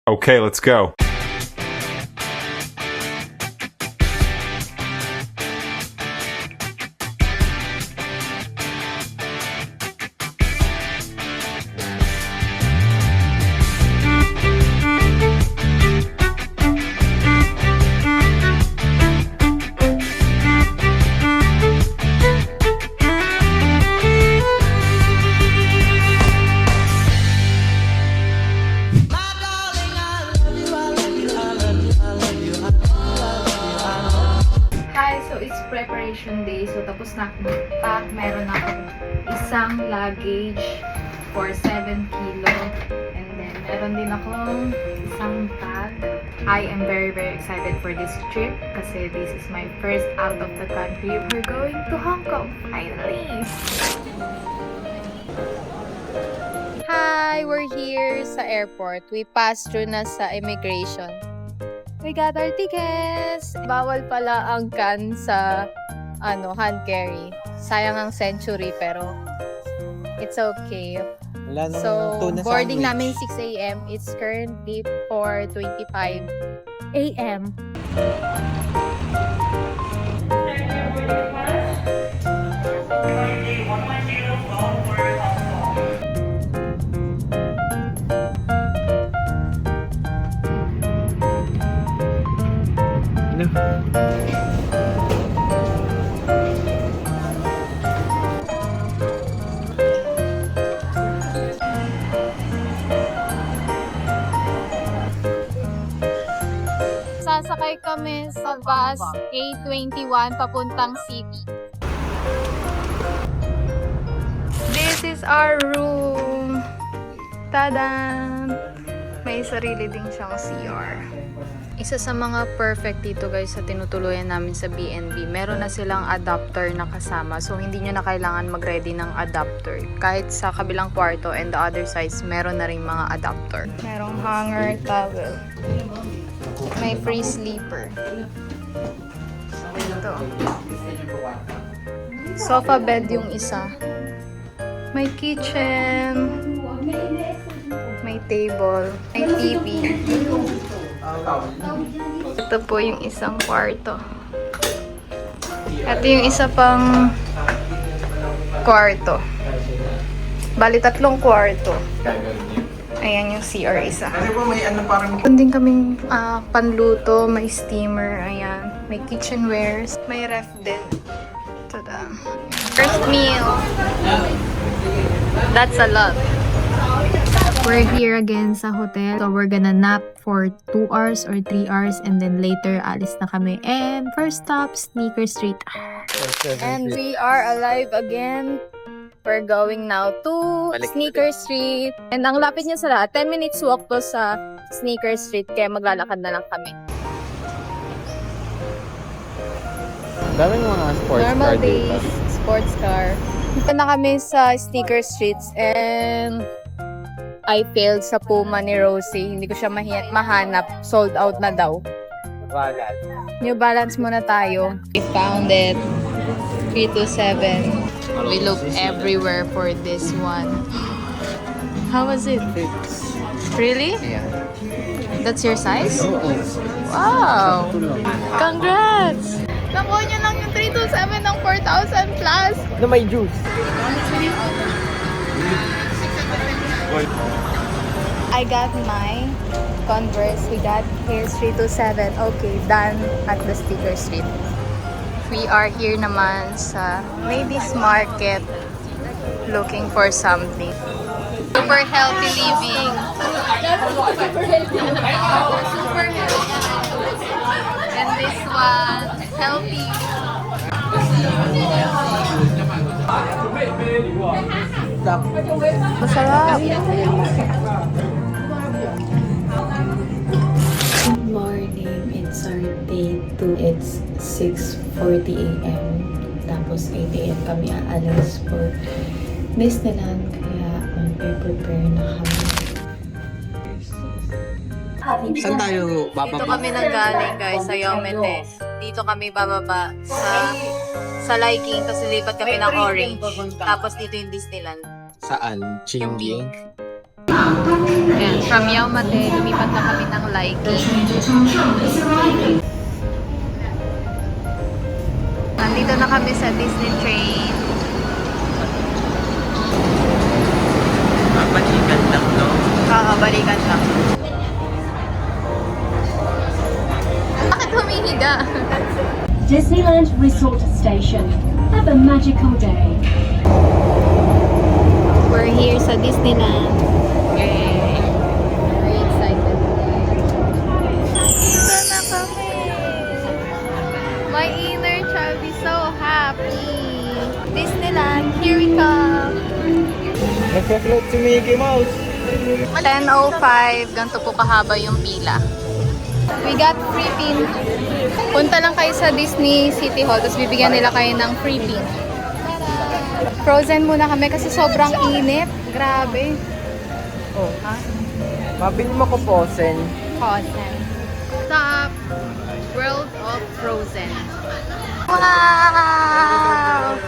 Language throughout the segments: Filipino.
Okay, let's go. Preparation day. So, tapos na akong pack. Meron ako isang luggage for 7 kilo. And then, meron din akong isang bag. I am very, very excited for this trip kasi this is my first out of the country. We're going to Hong Kong, finally! Hi! We're here sa airport. We passed through na sa immigration. We got our tickets! Bawal pala ang can sa hand carry. Sayang ang century pero it's okay. So, boarding namin 6 a.m. It's currently 4:25 a.m. Sasakay kami sa bus A21 papuntang city. This is our room! Tada! May sarili din siyang CR. Isa sa mga perfect dito guys sa tinutuluyan namin sa B&B, meron na silang adapter na kasama. So, hindi nyo na kailangan mag-ready ng adapter. Kahit sa kabilang kwarto and the other sides, meron na rin mga adapter. Merong hanger, towel. May free sleeper. Ito. Sofa bed yung isa. May kitchen. May table. May TV. Ito po yung isang kwarto. Ito yung isa pang kwarto. Bali, 3 kwarto. Ayan yung CR isa. Kasi po may parang... Meron din kaming panluto, may steamer, ayan. May kitchenwares, may ref din. Tada. First meal. That's a lot. We're here again sa hotel. So, we're gonna nap for 2 hours or 3 hours and then later, alis na kami. And first stop, Sneaker Street. And we are alive again. We're going now to Sneaker Street. And ang lapit niya sa lahat, 10 minutes walk to sa Sneaker Street. Kaya maglalakad na lang kami. Daming mga sports Normal car days, dito. sports car. Dito na kami sa Sneaker Streets and I failed sa Puma ni Rosie. Hindi ko siya mahanap. Sold out na daw. New Balance muna tayo. We found it. 327. We looked everywhere for this one. How was it? Really? Yeah. That's your size? Wow! Congrats! Nakuha niyo lang yung 327 ng 4,000 plus. Na may juice. I got my Converse. We got here 327. Okay, done at the Sneaker Street. We are here naman sa Ladies Market. looking for something. Super healthy living. Super healthy. And this one, healthy. Masarap. Good morning, it's our day 2. It's 6:40 a.m. Tapos 8 a.m. kami aalis for Disneyland. Kaya mag-prepare na kami. Saan tayo bababa? Dito kami nanggaling guys sa Yomete. Dito kami bababa sa Liking kasi lipat kami ng Orange. Tapos dito yung Disneyland. Saan? Yung Chingying? pink. Ayan, from Yaumate, lumipat na kami ng Laiki. Nandito na kami sa Disney train. Balikan lang, no? Oo, balikan lang. Bakit humihiga? Disneyland Resort Station. Have a magical day. We're here sa Disneyland. Yay! Very excited. Dito na kami! My inner child is so happy! Disneyland, here we come! Nagpa-float si Mickey Mouse. 10:05, ganito po kahaba yung pila. We got free pin. Punta lang kayo sa Disney City Hall, tapos bibigyan nila kayo ng free pin. Frozen muna kami kasi sobrang init. Grabe. Oh. Mabili mo ko Frozen. Frozen. Stop World of Frozen. Wow!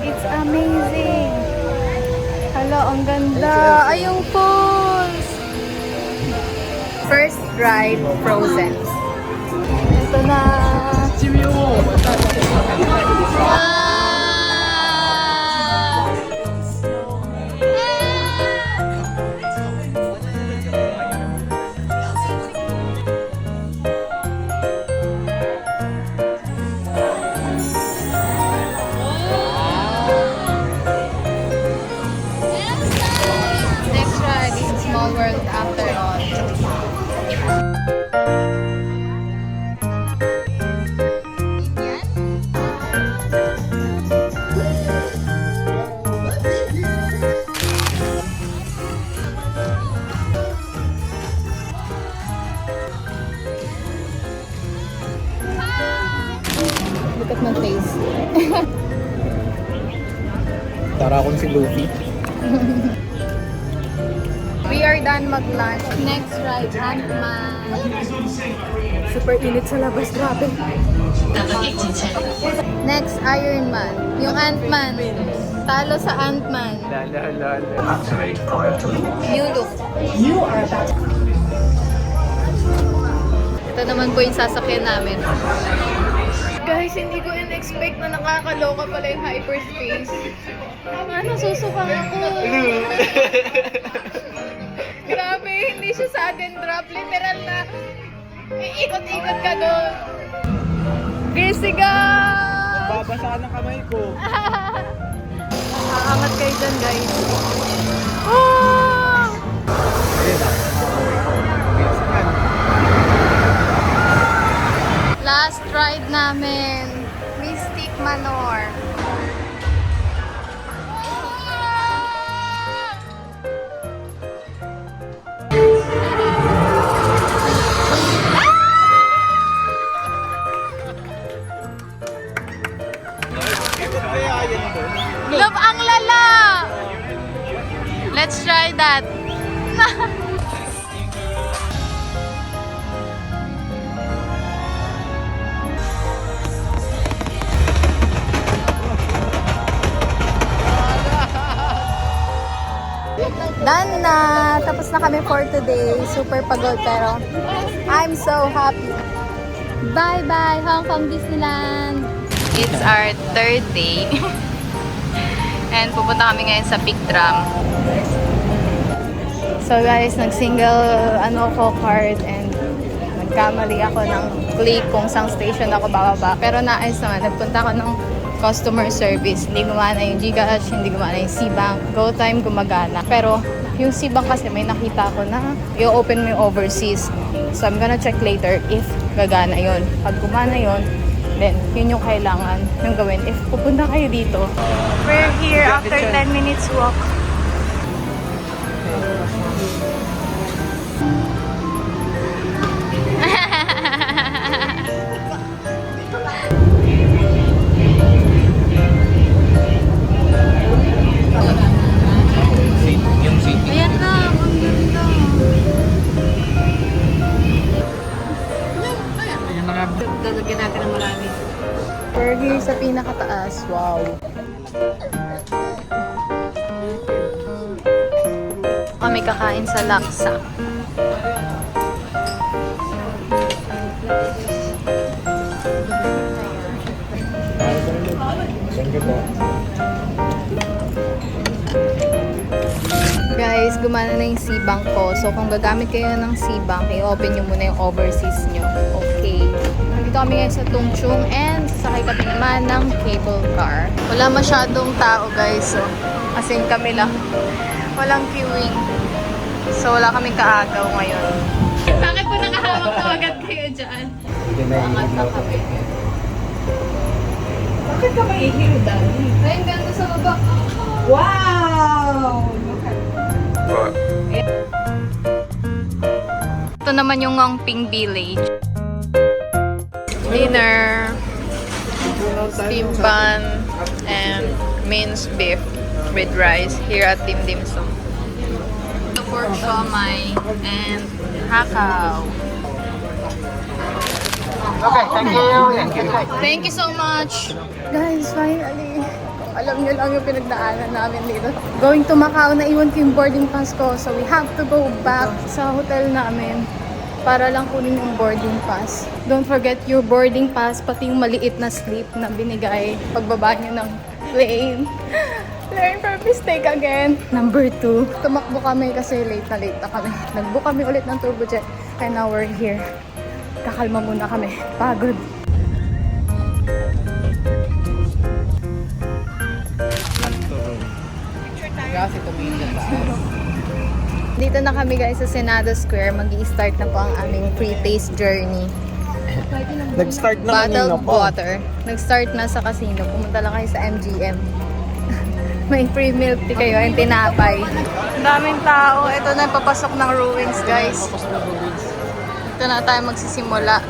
It's amazing. Hala, ang ganda. Ay, yung falls. First ride, Frozen. Ito na. Wow! Next ride is Small World after all. Look at my face. Tara akong si Luffy. We are done mag-lunch. Next ride, Ant-Man. Super init sa labas, grabe. Next, Iron Man. Yung Ant-Man. Talo sa Ant-Man. New look. Ito naman po yung sasakyan namin. Guys, hindi ko in-expect na nakakaloka pala yung hyperspace. Nasusuka ako. Grabe, hindi siya sudden drop. Literal na iikot-ikot ka doon. Gisiga! Babasaan ang kamay ko. Aangat kayo dyan, guys. Oh! Last ride namin, Mystic Manor. Love, ang lala! Let's try that. Done na! Tapos na kami for today. Super pagod pero I'm so happy. Bye-bye Hong Kong Disneyland! It's our third day. And pupunta kami ngayon sa Big Drum. So guys, nag-single card and nagkamali ako ng click kung sang station ako bababa. Pero naayos naman, nagpunta ako ng customer service. Hindi gumana yung GCash, hindi gumana yung C-Bank. GoTime gumagana. Pero yung C-Bank kasi may nakita ko na i-open mo yung overseas. So I'm gonna check later if gagana yon. Pag gumana yon, then yun yung kailangan yung gawin. If pupunta kayo dito. We're here after 10 minutes walk. Yung city. Ayan na, ang ganda. Dadagyan natin ng marami. We're here sa pinakataas. Wow. kakain sa Laksa. Thank you po. Guys, gumana na yung C-Bank ko. So, kung gagamit kayo ng C-Bank, i-open nyo muna yung overseas nyo. Okay. Dito kami ngayon sa Tungchung and sakay kami naman ng cable car. Wala masyadong tao, guys. So, as in kami lang. Walang queuing. So, wala kaming kaagaw ngayon. Bakit po nakahawak na agad kayo dyan? Hindi na Angat na iinom. kami. Bakit ka mahihiro, Dali? Ay, ang ganda sa baba. Wow! Ito naman yung Ngongping Village. Dinner, steam pan, and minced beef with rice here at Dim Dim Sum. The pork siomai and hakao. Okay, thank you. Thank you so much! Guys, finally! Alam niyo lang yung pinagdaanan namin dito. Going to Macau, naiwan ko yung boarding pass ko. So we have to go back sa hotel namin para lang kunin yung boarding pass. Don't forget your boarding pass, pati yung maliit na slip na binigay pagbaba niyo ng plane. Learn from mistake again. Number 2, tumakbo kami kasi late na kami. Nag-book kami ulit ng turbojet and now we're here. Kakalma muna kami. Pagod. Kasi tumingin sa Dito na kami guys sa Senado Square. Mag-i-start na po ang aming free taste journey. Nag-start na kanina Bottled pa. water. Nag-start na sa casino. Pumunta lang kayo sa MGM. May free milk tea kayo and tinapay. Ang daming tao. Ito na papasok ng ruins guys. Ito na tayo magsisimula.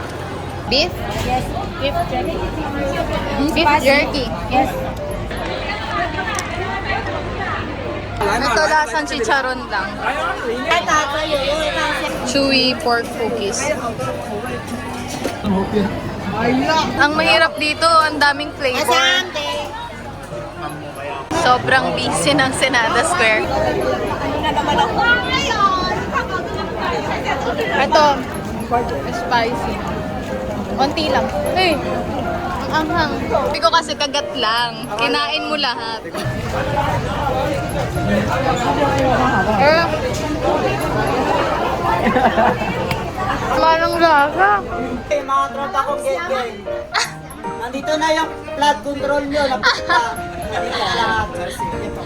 Beef? Yes, beef jerky. Beef jerky. Yes. Ito lasang chicharon lang. Chewy pork cookies. Ang mahirap dito, ang daming flavor. Sobrang busy ng Senada Square. Ito, spicy. Konti lang. Hey, ang anghang. Hindi ko kasi kagat lang. Kinain mo lahat. Parang lasa. Hey, mga tropa kong get-get. Nandito na yung flood control nyo. Lapit pa. Nandito na lahat.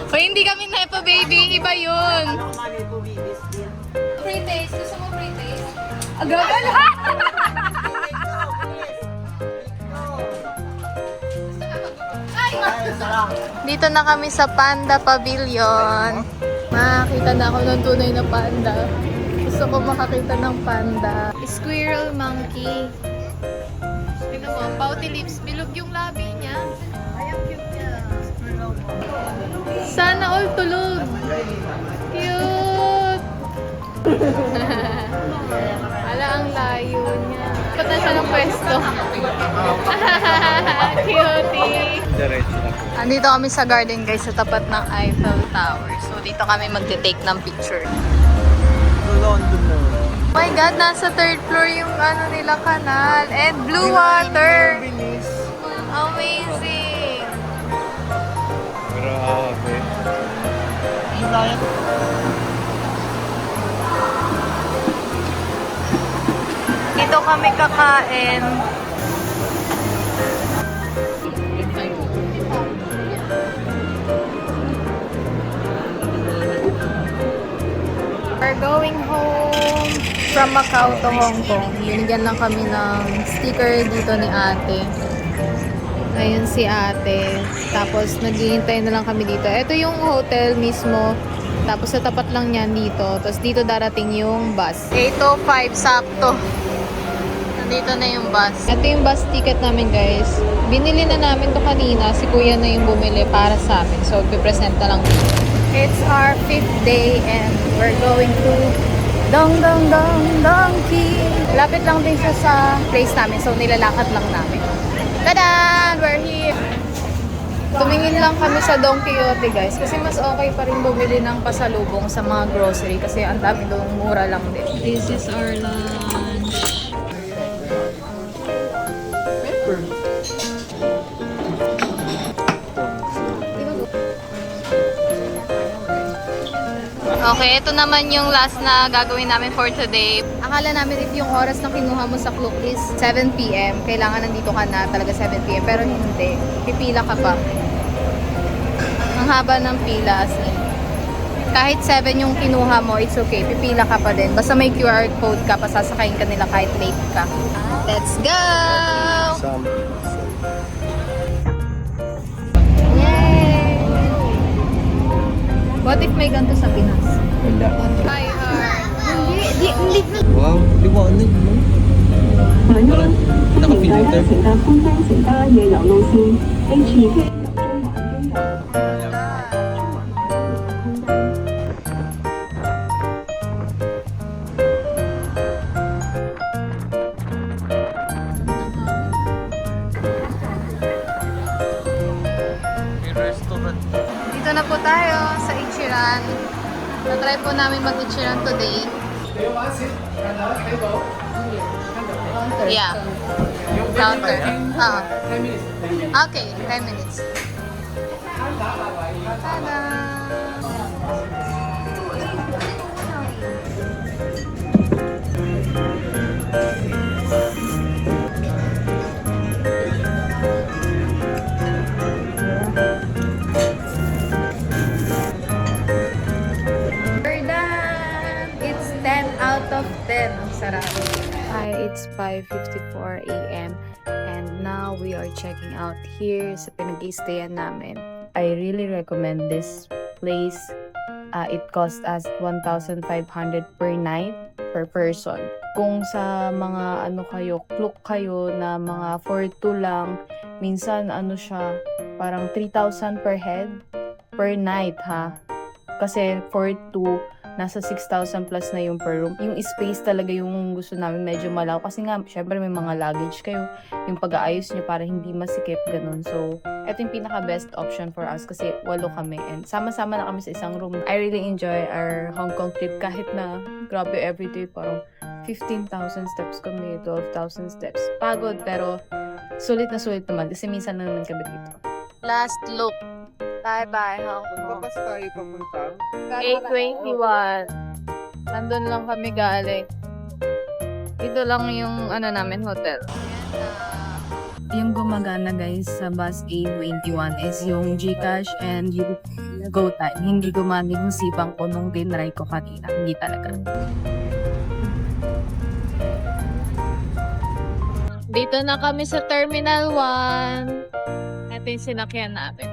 O hindi kami nepo baby, iba yun. Ano kami bumibis din. Free taste, gusto mo free taste? Ay, sarap. Dito na kami sa Panda Pavilion. Makakita na ako ng tunay na panda. Gusto ko makakita ng panda. Squirrel monkey. Tignan mo, pouty lips. Bilog yung labi niya. Ay, ang cute niya. Sana all tulog. Cute! Ala, ang layo niya. Ba't na siya ng pwesto? Cutie! Diretso na po. Andito kami sa garden guys sa tapat ng Eiffel Tower. So dito kami magte-take ng picture. So, London na. Oh my god, nasa third floor yung ano nila kanal. And blue water. Bilis. Amazing. Grabe. Dito kami kakain. We're going home from Macau to Hong Kong. Binigyan lang kami ng sticker dito ni ate. Ayun si ate. Tapos naghihintay na lang kami dito. Ito yung hotel mismo. Tapos sa tapat lang niyan dito. Tapos dito darating yung bus. 8:05 sakto. Nandito na yung bus. Ito yung bus ticket namin guys. Binili na namin to kanina. Si kuya na yung bumili para sa amin. So, pipresent na lang dito. It's our 5th day and we're going to Dong Dong Dong Donkey. Lapit lang din siya sa place namin. So, nilalakad lang namin. Tada! We're here! Tumingin lang kami sa Don Quixote guys kasi mas okay pa rin bumili ng pasalubong sa mga grocery kasi ang dami doon, mura lang din. This is our lunch. Okay, ito naman yung last na gagawin namin for today. Akala namin if yung oras na kinuha mo sa Klook is 7 p.m. Kailangan nandito ka na talaga 7 p.m. Pero hindi. Pipila ka pa. Ang haba ng pila as in. Kahit 7 yung kinuha mo, it's okay. Pipila ka pa din. Basta may QR code ka, pasasakayin ka nila kahit late ka. Let's go! Some Yay! What if may ganito sa Pinas? wala. Hi, heart. Hindi. Wow, liwanag mo. Parang naka-filter. May restaurant. Dito na po tayo sa Ichiran. Na-try po namin mag-Ichiran today. Yeah. Counter. Okay, 10 minutes. Tada! We're done! It's 10 out of 10. Ang sarap. Hi, it's 5:54 a.m. and now we are checking out here sa pinag-i-stayan namin. I really recommend this place. It cost us 1,500 per night per person. Kung sa mga Klook kayo na mga 4-2 lang, minsan siya parang 3,000 per head per night ha. Kasi 4-2 nasa 6,000 plus na yung per room. Yung space talaga yung gusto namin medyo malaw. Kasi nga, syempre may mga luggage kayo. Yung pag-aayos nyo para hindi masikip, ganun. So, ito yung pinaka-best option for us kasi 8 kami. And sama-sama na kami sa isang room. I really enjoy our Hong Kong trip kahit na grabe everyday parang 15,000 steps kami, 12,000 steps. Pagod pero sulit na sulit naman kasi minsan na naman kami dito. Last look. Bye-bye, Hong Kong. Bakas tayo papunta. 8:21. Nandun lang kami galing. Dito lang yung namin hotel. Yung gumagana guys sa bus A21 is yung GCash and yung GoTyme. Hindi gumana yung sipang ko nung dinry ko kanina. Hindi talaga. Dito na kami sa Terminal 1. Ito yung sinakyan namin.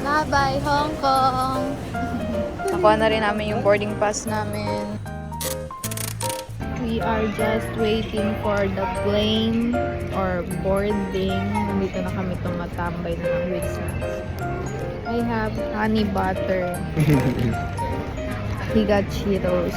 Bye-bye, Hong Kong! Nakuha na rin namin yung boarding pass namin. We are just waiting for the plane or boarding. Nandito na kami tumatambay na ng with snacks. I have honey butter. He got Cheetos.